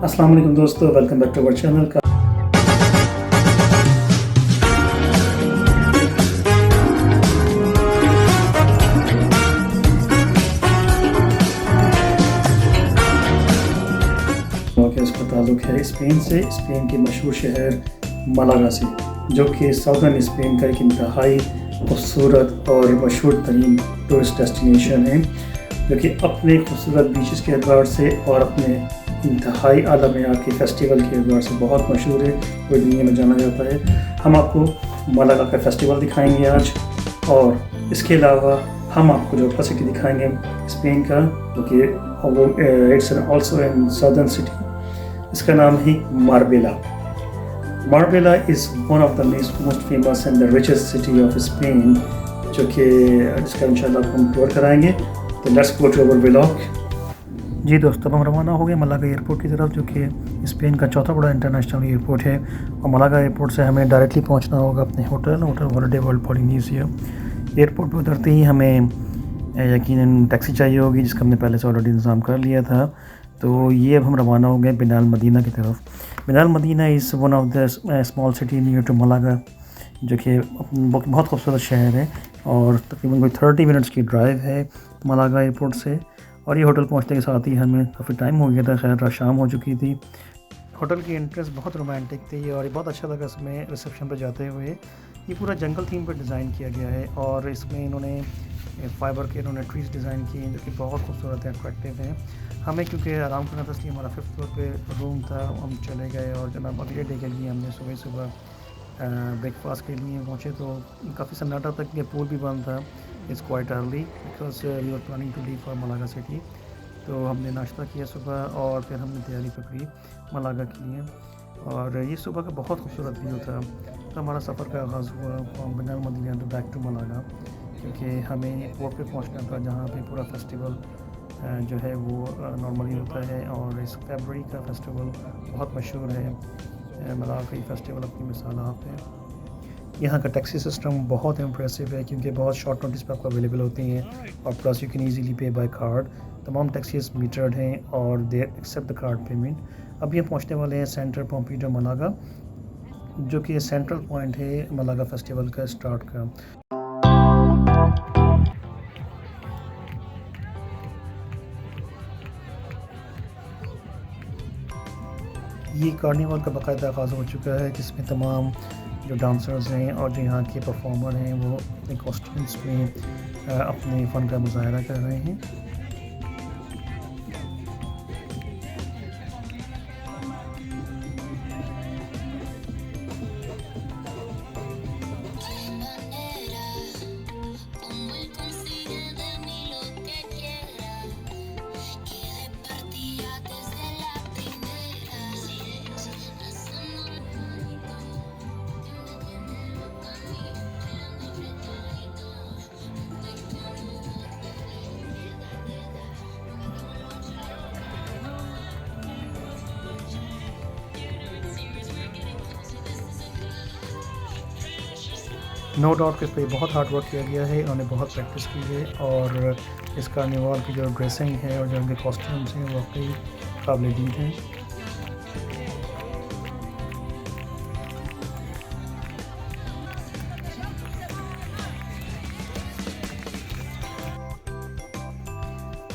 अस्सलाम वालेकुम दोस्तों, welcome back to our channel का इसका ताल्लुक़ है स्पेन से, स्पेन के मशहूर शहर मालागा से, जो कि साउदर्न स्पेन का एक इंतहाई खूबसूरत और मशहूर तरीन टूरिस्ट डेस्टिनेशन है, जो कि अपने खूबसूरत बीचेस के एतबार से और अपने इंतहाई आला मयार के फेस्टिवल के एतबार से बहुत मशहूर है, पूरी दुनिया में जाना जाता है। हम आपको मालागा का फेस्टिवल दिखाएंगे आज, और इसके अलावा हम आपको जो फर्स्ट सिटी दिखाएंगे स्पेन का, जो कि वो it's also in southern city. इसका नाम है Marbella. Marbella is one of the most famous and the richest city of Spain, जो कि इसका इंशाल्लाह हम टूर कराएंगे। तो let's go to our vlog. जी दोस्तों, हम रवाना हो गए मालागा एयरपोर्ट की तरफ, जो कि स्पेन का चौथा बड़ा इंटरनेशनल एयरपोर्ट है। और मालागा एयरपोर्ट से हमें डायरेक्टली पहुंचना होगा अपने hotel holiday world Polynesia. Airport पर उतरते ही हमें यकीनन टैक्सी चाहिए होगी, जिसका हमने पहले से ऑलरेडी इंतज़ाम कर लिया था। तो ये अब हम रवाना हो गए बेनालमदीना की तरफ। Benalmadena is one of the small city near to Malaga, जो कि बहुत खूबसूरत शहर है, और तकरीबन कोई 30 मिनट्स की ड्राइव है मालागा एयरपोर्ट से। और ये होटल पहुंचने के साथ ही हमें काफ़ी टाइम हो गया था, खैर शाम हो चुकी थी। होटल की एंट्रेंस बहुत रोमांटिक थी और ये बहुत अच्छा लगा इसमें रिसेप्शन पर जाते हुए। ये पूरा जंगल थीम पर डिज़ाइन किया गया है, और इसमें इन्होंने फाइबर के ट्रीज़ डिज़ाइन किए हैं, जो कि बहुत खूबसूरत हैं, अट्रैक्टिव हैं। हमें क्योंकि आराम करना था, इसलिए हमारा 5th फ्लोर पे रूम था, हम चले गए। और जनाब अगले डे के लिए हमने सुबह ब्रेकफास्ट के लिए पहुँचे, तो काफ़ी सन्नाटा तक ये पूल भी बंद था। It's quite early because we are planning to leave for Malaga city. तो हमने नाश्ता किया सुबह, और फिर हमने तैयारी पकड़ी मालागा के लिए। और ये सुबह का बहुत खूबसूरत व्यू था। तो हमारा सफ़र का आगाज़ हुआ from Benalmadena to back to Malaga, क्योंकि हमें पोर्ट पे पहुंचना था, जहाँ पे पूरा फेस्टिवल जो है वो नॉर्मली होता है। और इस फरवरी का फेस्टिवल बहुत मशहूर है। मालागा फेस्टिवल अपनी मिसाल आप है। यहाँ का टैक्सी सिस्टम बहुत इम्प्रेसिव है, क्योंकि बहुत शॉर्ट नोटिस पर आपको अवेलेबल होती हैं, और plus you can easily pay by card. तमाम टैक्सीज मीटर्ड हैं और they accept the card payment. अभी हम पहुँचने वाले हैं सेंटर पोम्पीडो मालागा, जो कि सेंट्रल पॉइंट है मालागा फेस्टिवल का स्टार्ट का। ये कार्निवल का बाकायदा आगाज़ हो चुका है, जिसमें तमाम जो डांसर्स हैं और जो यहाँ के परफॉर्मर हैं, वो अपने कॉस्ट्यूम्स में अपने फ़न का मुज़ाहरा कर रहे हैं। नो डाउट कि इस पर बहुत हार्ड वर्क किया गया है, उन्होंने बहुत प्रैक्टिस की है। और इस कार्निवल की जो ड्रेसिंग है और जो उनके कॉस्ट्यूम्स हैं, वाकई काबिल दीद हैं।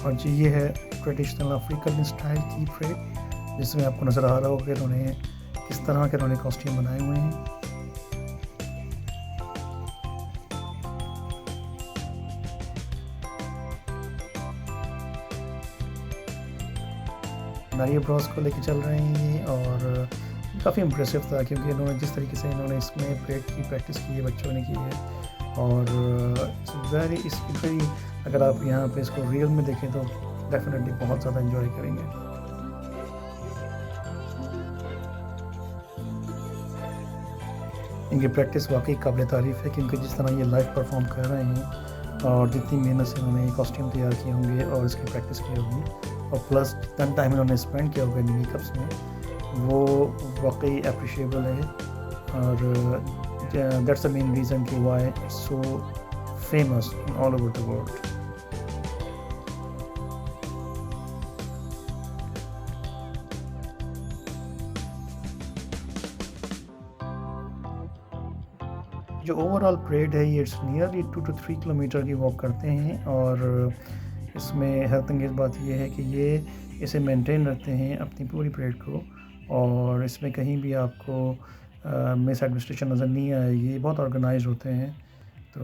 और जी ये है ट्रेडिशनल अफ्रीकन स्टाइल की परेड, जिसमें आपको नज़र आ रहा होगा कि उन्होंने किस तरह के उन्होंने कॉस्ट्यूम बनाए हुए हैं। नारियल ब्रॉस को लेके चल रहे हैं, और काफ़ी इम्प्रेसिव था, क्योंकि इन्होंने जिस तरीके से इन्होंने इसमें परेड की प्रैक्टिस की है, बच्चों ने की है। और वेरी अगर आप यहाँ पे इसको रियल में देखें तो डेफिनेटली बहुत ज़्यादा एंजॉय करेंगे। इनकी प्रैक्टिस वाकई काबिल तारीफ़ है, क्योंकि जिस तरह ये लाइव परफॉर्म कर रहे हैं, और जितनी मेहनत से इन्होंने कॉस्ट्यूम तैयार किए होंगे और इसकी प्रैक्टिस की होगी, और प्लस जितना टाइम इन्होंने स्पेंड किया होगा इन मेकअप्स में, वो वाकई अप्रिशिएबल है। और दैट्स द मेन रीज़न कि why it's so famous all over the world. जो ओवरऑल परेड है ये इट्स नियरली 2 to 3 किलोमीटर की वॉक करते हैं और इसमें हैरत अंगेज़ बात ये है कि ये इसे मेंटेन रखते हैं अपनी पूरी परेड को और इसमें कहीं भी आपको मिस एडमिनिस्ट्रेशन नज़र नहीं आएगी। बहुत ऑर्गेनाइज्ड होते हैं तो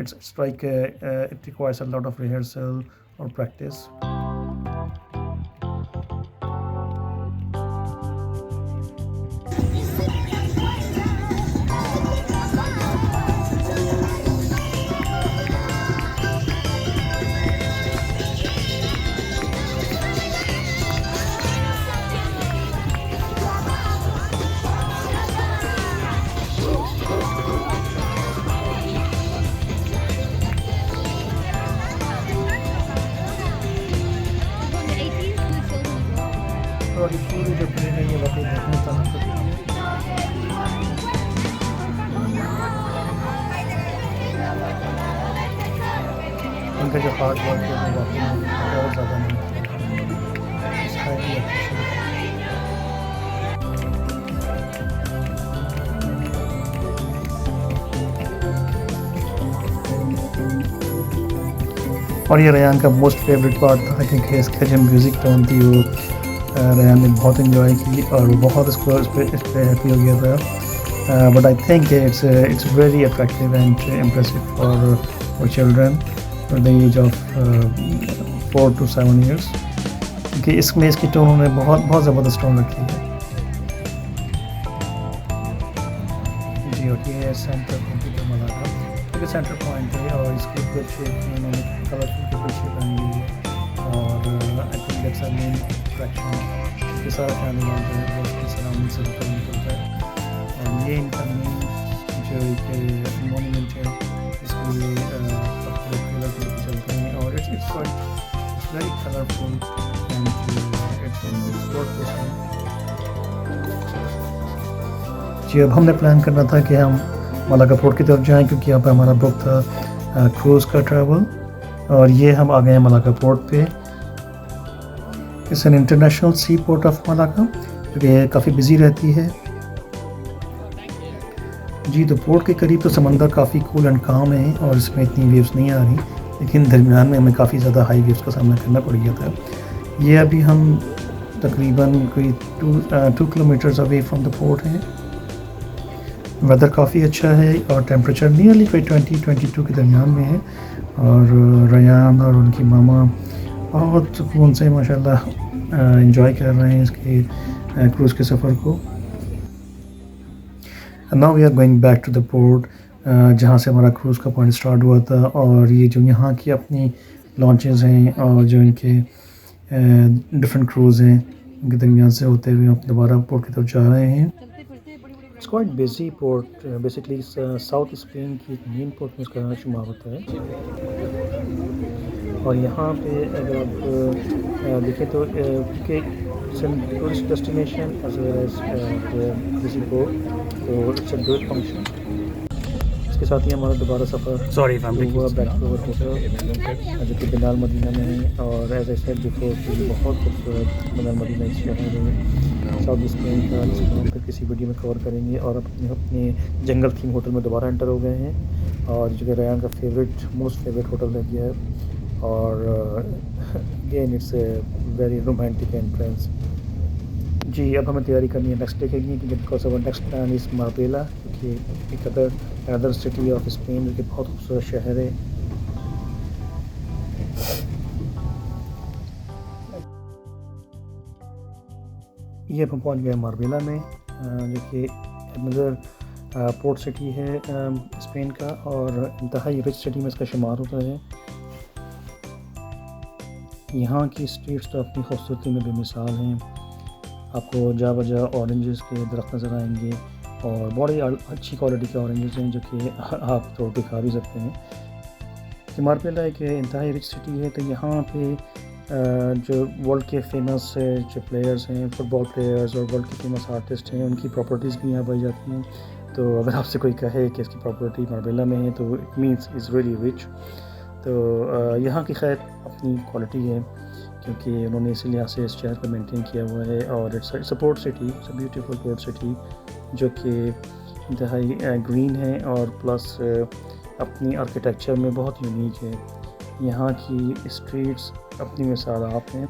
it's like it requires a lot of rehearsal और प्रैक्टिस। और ये पूरी जो परेड है ये वाकई देखने का इनका जो हार्ड वर्क है वो वाकई बहुत ज़्यादा नहीं और ये रेयान का मोस्ट फेवरेट पार्ट था क्योंकि इसका जो म्यूज़िक टोन थी वो रेयान ने बहुत इन्जॉय की और वो बहुत इस पर हैप्पी हो गया था। But I think it's very attractive and impressive for children the age of 4 to 7 years क्योंकि इसमें इसकी टोन उन्होंने बहुत ज़बरदस्त टोन रखी है। जी और ये है सेंटर कंप्यूटर मलागा क्योंकि सेंटर पॉइंट है और इसकी ऊपर शेप में उन्होंने कलरफुल कपड़े बनाई हुई है और I think that's a main attraction इसके सारा फैमिली जो है वो उसकी सराउंडिंग से होकर निकलता है और ये इनका मेन जो एक मोनूमेंट है इसके लिए कलर चलते हैं और it's very colourful and it's जी। अब हमने प्लान करना था कि हम मलागा पोर्ट की तरफ जाएं क्योंकि यहाँ पर हमारा बुक था क्रूज़ का ट्रैवल और ये हम आ गए हैं मलागा पोर्ट पे। It's an international sea port of Malaga जो कि काफ़ी बिजी रहती है। जी तो पोर्ट के करीब तो समंदर काफ़ी कूल एंड काम है और इसमें इतनी वेव्स नहीं आ रही लेकिन दरमियान में हमें काफ़ी ज़्यादा हाई वेव्स का सामना करना पड़ गया था। ये अभी हम तकरीबन कोई 2 kilometres away from the port हैं। वेदर काफ़ी अच्छा है और टेम्परेचर नियरली कोई 20-22 के दरमियान में है और रेयान और उनकी मामा बहुत सुकून से माशाल्लाह एंजॉय कर रहे हैं इसके क्रूज़ के सफ़र को। Now we are going back to the port जहाँ से हमारा क्रूज़ का पॉइंट स्टार्ट हुआ था और ये जो यहाँ की अपनी लॉन्चेस हैं और जो इनके डिफरेंट क्रूज़ हैं उनके दरमियान से होते हुए हम दोबारा पोर्ट की तरफ जा रहे हैं। It's quite busy port basically south Spain की एक मेन पोर्ट में इसका शुमार होता है और यहाँ पे अगर आप देखें तो क्योंकि tourist destination as well as busy port तो इट्स अ डुअल फंक्शन। इसके साथ ही हमारा दोबारा सफ़र हुआ बैक टू अवर होटल जो कि बिलाल मदीना में है और एज आई सेड बिफोर कि बहुत खूबसूरत बिलाल मदीना इस शहर है साउथ स्पेन का जिसको हम फिर किसी वीडियो में कवर करेंगे। और अपने जंगल थीम होटल में दोबारा एंटर हो गए हैं और जो कि रेयान का मोस्ट फेवरेट होटल रह गया है और again it's a very romantic entrance. जी अब हमें तैयारी करनी है नेक्स्ट डे की because our next plan is Marbella क्योंकि एक अदर सिटी ऑफ स्पेन जो कि बहुत खूबसूरत शहर है। ये अब हम पहुँच गए मार्बेला में जो कि अनदर पोर्ट सिटी है स्पेन का और इंतहाई रिच सिटी में इसका शुमार होता है। यहाँ की स्ट्रीट्स तो अपनी खूबसूरती में बेमिसाल हैं। आपको जा बजा ऑरेंजेस के दरख्त नज़र आएंगे और बड़ी अच्छी क्वालिटी के ऑरेंजेस हैं जो कि आप तोड़ के खा भी सकते हैं। मार्बेला एक इंतहाई रिच सिटी है तो यहाँ पे जो वर्ल्ड के फेमस जो प्लेयर्स हैं फुटबॉल प्लेयर्स और वर्ल्ड के फेमस आर्टिस्ट हैं उनकी प्रॉपर्टीज़ भी यहाँ पाई जाती हैं। तो अगर आपसे कोई कहे कि इसकी प्रॉपर्टी मार्बेला में है तो it means is really rich. तो यहाँ की खैर अपनी क्वालिटी है क्योंकि उन्होंने इसी लिहाज से इस शहर को मेंटेन किया हुआ है और it's a port city, it's a beautiful port city जो कि इंतहाई ग्रीन है और प्लस अपनी आर्किटेक्चर में बहुत यूनिक है। यहाँ की स्ट्रीट्स अपनी मिसाल आप हैं।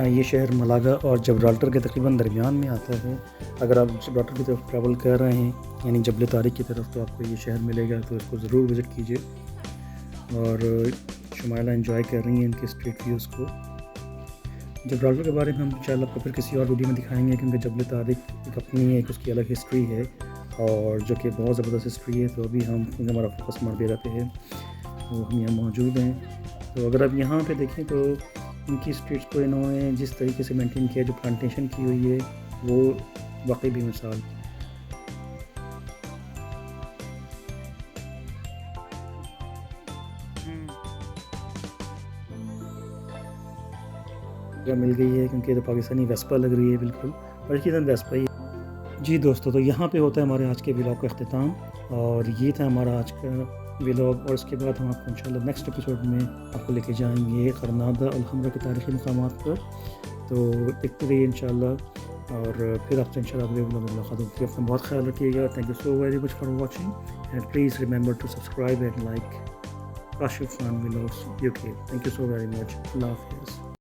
ये शहर मलागा और जबराल्टर के तकरीबन दरमियान में आता है। अगर आप जबराल्टर की तरफ ट्रैवल कर रहे हैं यानी जबल तारिक की तरफ, तो आपको ये शहर मिलेगा, तो इसको ज़रूर विज़िट कीजिए। और शुमाइला एंजॉय कर रही हैं इनके स्ट्रीट व्यूज़ को। जबराल्टर के बारे में हम इंशाल्लाह आपको फिर किसी और वीडियो में दिखाएंगे, क्योंकि जबल तारिक एक अपनी एक उसकी अलग हिस्ट्री है और जो कि बहुत ज़बरदस्त हिस्ट्री है। तो अभी हम क्योंकि हमारा फोकस मारबेरा पे है, तो हम यहाँ मौजूद हैं। तो अगर आप यहाँ पे देखें तो इनकी स्ट्रीट्स को इन्होंने जिस तरीके से मेंटेन किया, जो प्लांटेशन की हुई है, वो वाकई भी मिसाल। मिल गई है क्योंकि ये तो पाकिस्तानी वेस्पा लग रही है बिल्कुल, और इसकी तरह वेस्पा ही। जी दोस्तों, तो यहाँ पे होता है हमारे आज के व्लॉग का अख्तिताम, और ये था हमारा आज का व्लॉग। और इसके बाद हम आपको इंशाल्लाह नेक्स्ट एपिसोड में आपको लेके जाएंगे गरनादा और हमरा के तारीख़ी मक़ामात पर। तो देखते रहिए इंशाल्लाह, और फिर आपसे इंशाल्लाह अगले व्लॉग में मुलाकात होगी। अपना बहुत ख्याल रखिएगा। Thank you so very much for watching, and please remember to subscribe and like Kashif Khan vlogs UK। Thank you so very much. अल्लाह हाफ़िज़।